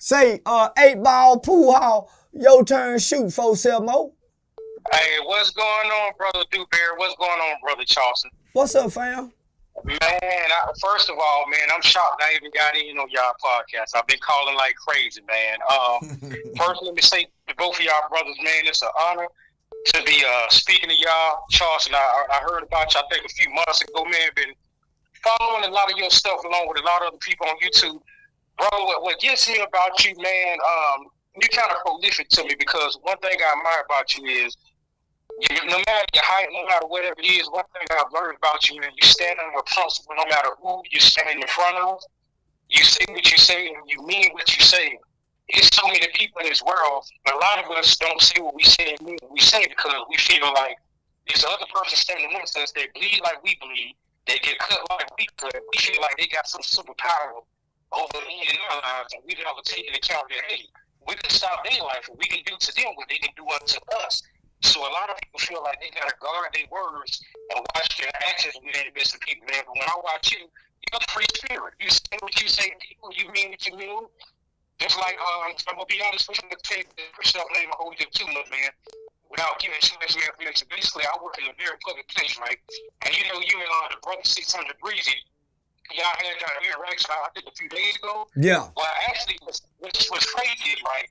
Say, 8-ball pool hall. Your turn, shoot, 4-7 more. Hey, what's going on, brother Dewberry? What's going on, brother Charleston? What's up, fam? Man, first of all, man, I'm shocked I even got in on y'all podcast. I've been calling like crazy, man. First, let me say to both of y'all brothers, man, it's an honor to be speaking to y'all. Charleston, I heard about you, I think, a few months ago, man. Been following a lot of your stuff along with a lot of other people on YouTube. Bro, what gets me about you, man, you're kind of prolific to me because one thing I admire about you is no matter your height, no matter whatever it is, one thing I've learned about you is you stand on your principle no matter who you stand in front of. You say what you say and you mean what you say. There's so many people in this world, a lot of us don't say what we say and mean what we say because we feel like this other person standing next to us, they bleed like we bleed, they get cut like we cut. We feel like they got some superpower over in our lives, and we never take into account that, hey, we can stop their life and we can do to them what they can do unto us. So a lot of people feel like they gotta guard their words and watch their actions when they miss the people, man. But when I watch you, you're the free spirit. You say what you say to people, you mean what you mean. Just like I'm gonna be honest with you, I'm gonna take the personal name and hold you too much, man. Without giving too much information. Basically, I work in a very public place, right? And you know, you and the brother 600 Breezy, y'all had an interaction, I think a few days ago. Yeah. Well, actually, what's crazy is, right?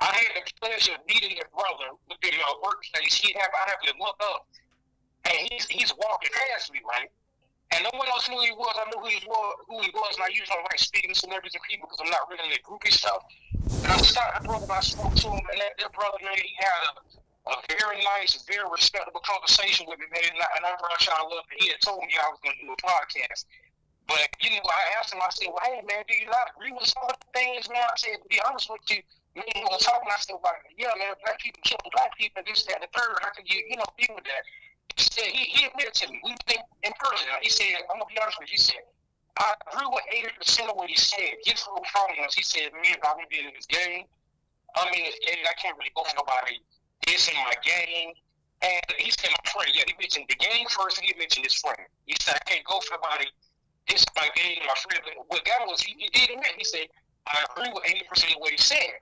I had the pleasure of meeting your brother within our workplace. I have to look up, and he's walking past me, right? And no one else knew who he was. I knew who he was, and I usually don't like speaking to celebrities and people because I'm not really into groupie stuff. And I spoke to him, and that brother, man, he had a very nice, very respectable conversation with me, man. And I brought y'all up, and he had told me I was going to do a podcast. But, you know, I asked him, I said, well, hey, man, do you not agree with some of the things, man? I said, to be honest with you, me and he was talking, I said, like, yeah, man, black people killing black people, this, that, and the third. How can you know, deal with that? He said, he admitted to me, we think in person. He said, I'm going to be honest with you, he said, I agree with 80% of what he said. His whole problem was, he said, man, I've been in this game. I'm in this game, I can't really go for nobody. This in my game. And he said, my friend, yeah, he mentioned the game first, and he mentioned his friend. He said, I can't go for nobody. This is my game, my friend. What got was, he did admit, he said, I agree with 80% of what he said.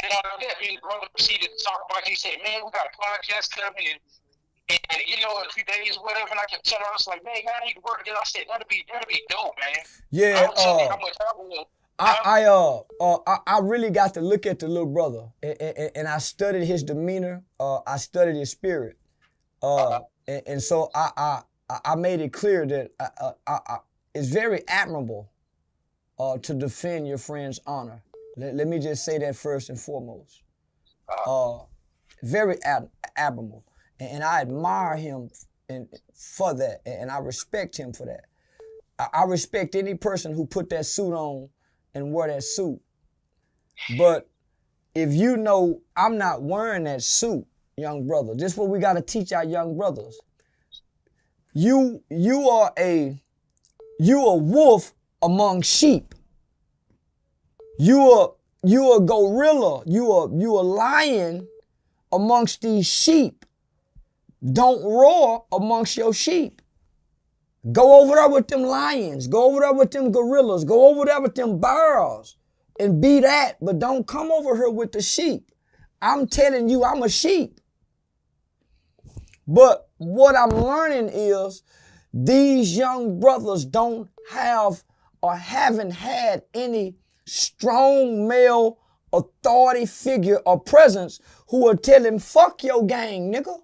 And after that, me and the brother proceeded to talk about it. He said, man, we got a podcast coming, and you know, in a few days, whatever, and I kept telling her, I was like, man, I need to work together. I said, that'd be dope, man. Yeah, I was telling you how much I will. I really got to look at the little brother, and I studied his demeanor. I studied his spirit, and so I made it clear that it's very admirable to defend your friend's honor. Let me just say that first and foremost. Very admirable, and I admire him for that, and I respect him for that. I respect any person who put that suit on and wear that suit. But if you know I'm not wearing that suit, young brother, this is what we got to teach our young brothers. You are a wolf among sheep. You a gorilla. You a lion amongst these sheep. Don't roar amongst your sheep. Go over there with them lions. Go over there with them gorillas. Go over there with them bears and be that, but don't come over here with the sheep. I'm telling you, I'm a sheep. But what I'm learning is these young brothers don't have or haven't had any strong male authority figure or presence who will tell him, fuck your gang, nigga.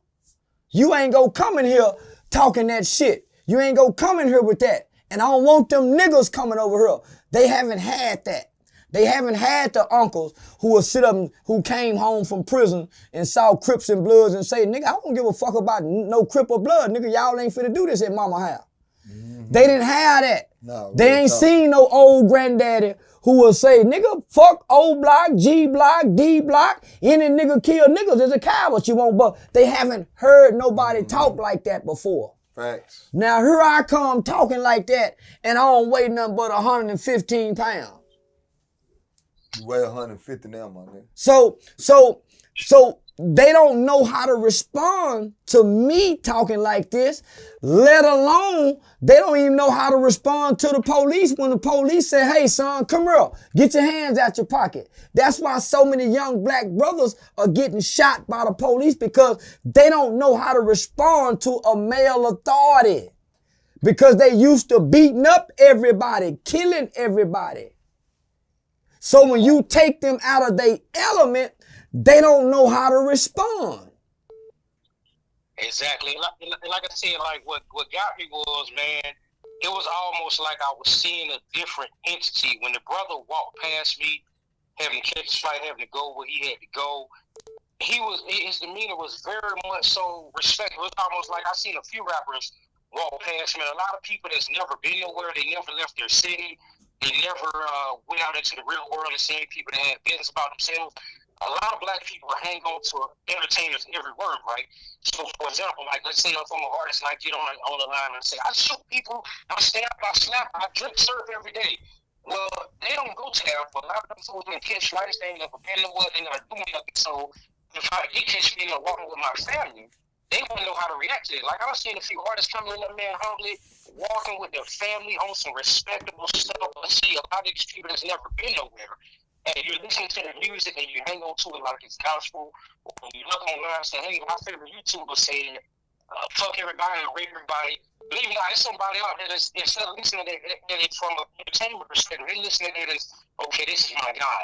You ain't gonna come in here talking that shit. You ain't gonna come in here with that. And I don't want them niggas coming over here. They haven't had that. They haven't had the uncles who will sit up and who came home from prison and saw Crips and Bloods and say, nigga, I don't give a fuck about no Crip or Blood. Nigga, y'all ain't finna do this at mama house. Mm-hmm. They didn't have that. No, they ain't seen no old granddaddy who will say, nigga, fuck O block, G block, D block. Any nigga kill niggas is a coward you want, but they haven't heard nobody talk like that before. Facts. Now here I come talking like that, and I don't weigh nothing but 115 pounds. You weigh 150 now, my nigga. So they don't know how to respond to me talking like this, let alone they don't even know how to respond to the police when the police say, hey, son, come here, get your hands out your pocket. That's why so many young black brothers are getting shot by the police, because they don't know how to respond to a male authority, because they used to beating up everybody, killing everybody. So when you take them out of their element, they don't know how to respond. Exactly. Like I said, like what got me was, man, it was almost like I was seeing a different entity. When the brother walked past me, having to catch his flight, having to go where he had to go, his demeanor was very much so respectful. It's almost like I seen a few rappers walk past me. A lot of people that's never been nowhere, they never left their city, they never went out into the real world and seen people that had business about themselves. A lot of black people hang on to entertainers every word, right? So, for example, like, let's say if I'm an artist and I get on the line and say, I shoot people, I stab, I slap, I drink surf every day. Well, they don't go to that. But a lot of them folks can catch flights, they ain't never been to what, they never do nothing. So, if I get catch me walking with my family, they won't know how to react to it. Like, I've seen a few artists come in there, man, humbly, walking with their family on some respectable stuff. But see, a lot of these people that's never been nowhere. And you're listening to the music and you hang on to it like it's gospel. Or you look online and say, hey, my favorite YouTuber said, fuck everybody and rape everybody. Believe it or not, there's somebody out there that's, instead of listening to it from an entertainment perspective, they're listening to it as, okay, this is my guy.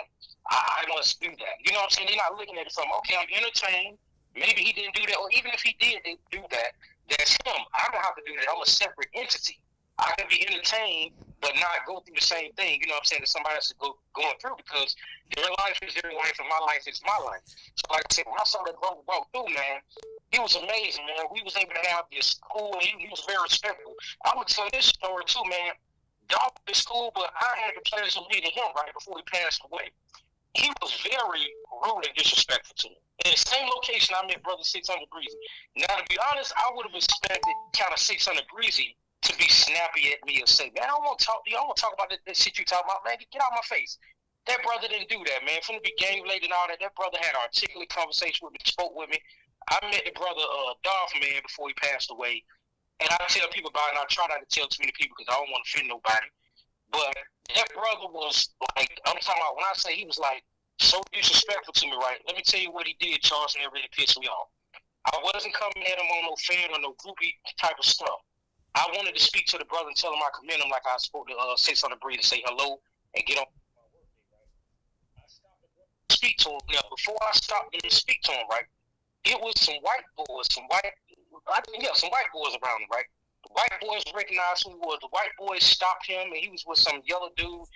I must do that. You know what I'm saying? They're not looking at it from, okay, I'm entertained. Maybe he didn't do that. Or even if he did do that, that's him. I don't have to do that. I'm a separate entity. I can be entertained, but not go through the same thing, you know what I'm saying, that somebody else is going through, because their life is their life and my life is my life. So like I said, when I saw that brother walk through, man, he was amazing, man. We was able to have this cool, he was very respectful. I'm going to tell this story too, man. Dog was cool, but I had the pleasure of meeting him right before he passed away. He was very rude and disrespectful to me. In the same location, I met Brother 600 Breezy. Now, to be honest, I would have expected kind of 600 Breezy to be snappy at me and say, man, I don't want to talk to you. I don't want to talk about that shit you talking about, man. Get out of my face. That brother didn't do that, man. From the beginning, late and all that, that brother had an articulate conversation with me, spoke with me. I met the brother Dolph, man, before he passed away. And I tell people about it, and I try not to tell too many people because I don't want to offend nobody. But that brother was like, I'm talking about, when I say he was like so disrespectful to me, right? Let me tell you what he did, Charleston, that really pissed me off. I wasn't coming at him on no fan or no groupie type of stuff. I wanted to speak to the brother and tell him I commend him like I spoke to 600 Breed and say hello and get on my workday, right? I stopped to speak to him. Now, before I stopped to speak to him, right, it was some white boys around him, right? The white boys recognized who he was. The white boys stopped him, and he was with some yellow dude.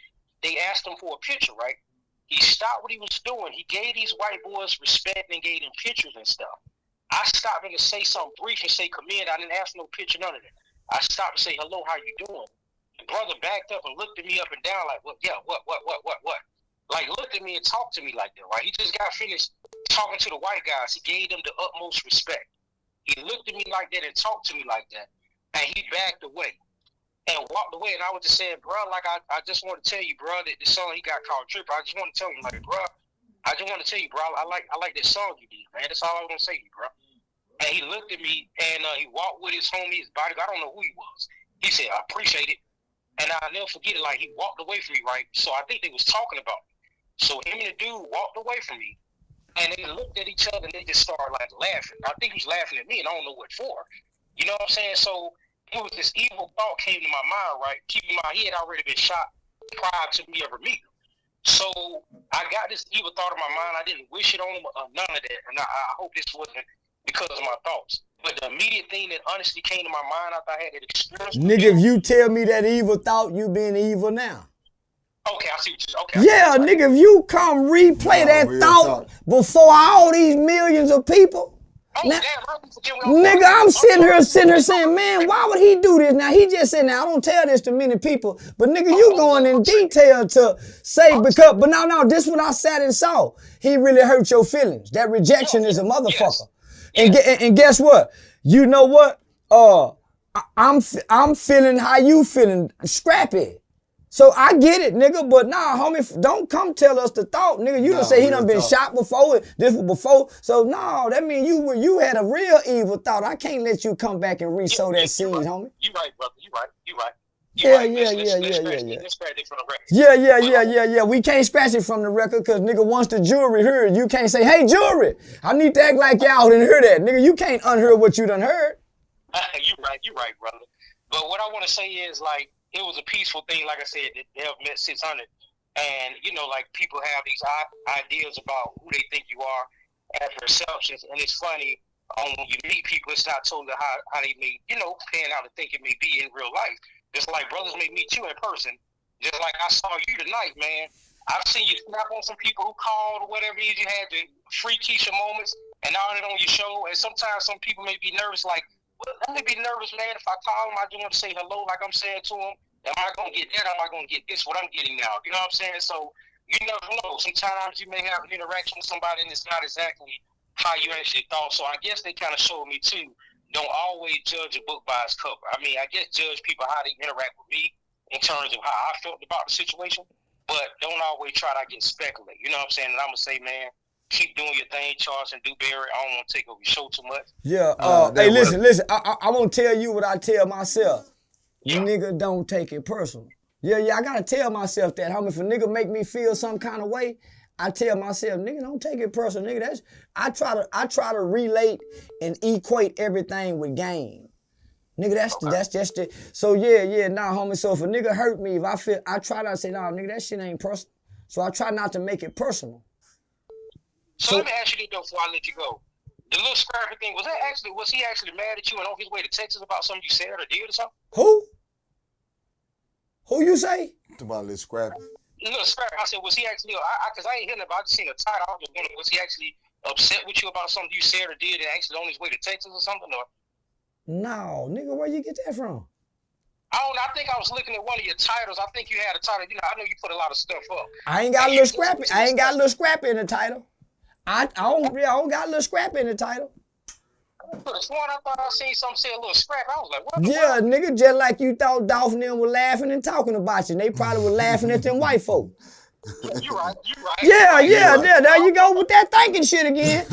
They asked him for a picture, right? He stopped what he was doing. He gave these white boys respect and gave them pictures and stuff. I stopped him to say something brief and say commend. I didn't ask no picture, none of that. I stopped to say, hello, how you doing? The brother backed up and looked at me up and down like, what? Yeah, what? Like, looked at me and talked to me like that, right? He just got finished talking to the white guys. He gave them the utmost respect. He looked at me like that and talked to me like that. And he backed away and walked away. And I was just saying, bro, like, I just want to tell you, bro, that the song he got called Trip. I just want to tell him, like, bro, I just want to tell you, bro, I like that song you did, man. That's all I want to say to you, bro. And he looked at me, and he walked with his homie, his bodyguard. I don't know who he was. He said, I appreciate it. And I'll never forget it. Like, he walked away from me, right? So I think they was talking about me. So him and the dude walked away from me, and they looked at each other, and they just started, like, laughing. I think he was laughing at me, and I don't know what for. You know what I'm saying? So it was this evil thought came to my mind, right? Keeping my head already been shot prior to me ever meeting him. So I got this evil thought in my mind. I didn't wish it on him, none of that. And I hope this wasn't because of my thoughts. But the immediate thing that honestly came to my mind after I had that experience. Nigga, if you tell me that evil thought, you being evil now. Okay, I see what you're saying. Okay. Yeah, nigga, if you come replay that thought before all these millions of people. Oh, now, damn, nigga, I'm sitting here saying, man, why would he do this? Now, he just said, now, I don't tell this to many people, but nigga, you going in detail to say, because, but no, this what I sat and saw. He really hurt your feelings. That rejection is a motherfucker. Yes. And guess what? You know what? I'm feeling how you feeling, scrappy. So I get it, nigga, but nah, homie, don't come tell us the thought, nigga. You done say he done been shot before, this was before. So no, that mean you had a real evil thought. I can't let you come back and re-sow that seed, homie. You right, brother. You right. Yeah. Let's scratch it from the record. Yeah. We can't scratch it from the record because, nigga, once the jury heard, you can't say, hey, jury, I need to act like y'all didn't hear that. Nigga, you can't unhear what you done heard. You right, brother. But what I want to say is, like, it was a peaceful thing. Like I said, they have met 600. And, you know, like, people have these ideas about who they think you are and perceptions. And it's funny, when you meet people, it's not totally how they may, you know, pan out to think it may be in real life. Just like brothers may meet you in person. Just like I saw you tonight, man. I've seen you snap on some people who called or whatever it is. You had the free Keisha moments and all that on your show. And sometimes some people may be nervous, like, well, let me be nervous, man. If I call them, I just want to say hello like I'm saying to them. Am I going to get that? Am I going to get this? What I'm getting now. You know what I'm saying? So you never know. Sometimes you may have an interaction with somebody and it's not exactly how you actually thought. So I guess they kind of showed me, too, don't always judge a book by its cover. I mean, I guess judge people how they interact with me in terms of how I felt about the situation, but don't always try to, I guess, speculate. You know what I'm saying? And I'm going to say, man, keep doing your thing, Charleston, do Barry. I don't want to take over your show too much. Yeah. Hey, listen. I want to tell you what I tell myself. You nigga don't take it personal. Yeah. I got to tell myself that, homie. If a nigga make me feel some kind of way, I tell myself, nigga, don't take it personal, nigga. I try to relate and equate everything with game. Nigga, that's just it. So nah, homie. So if a nigga hurt me, if I try not to say, nah, nigga, that shit ain't personal. So I try not to make it personal. So let me ask you this though before I let you go. The little scrappy thing, was he actually mad at you and on his way to Texas about something you said or did or something? Who? Who you say? About little scrappy. Little scrappy. I said, was he actually? Because I ain't hearing about. I just seen a title. I was just wondering, was he actually upset with you about something you said or did and actually on his way to Texas or something? Or? No, nigga, where you get that from? I think I was looking at one of your titles. I think you had a title. You know, I know you put a lot of stuff up. I ain't got a little scrappy. I ain't got a little scrappy in the title. I don't got a little scrappy in the title. I thought I seen something say a little scrap. I was like, what? Yeah, nigga, just like you thought Dolph and them were laughing and talking about you. And they probably were laughing at them white folk. You right. Yeah, there you go with that thinking shit again.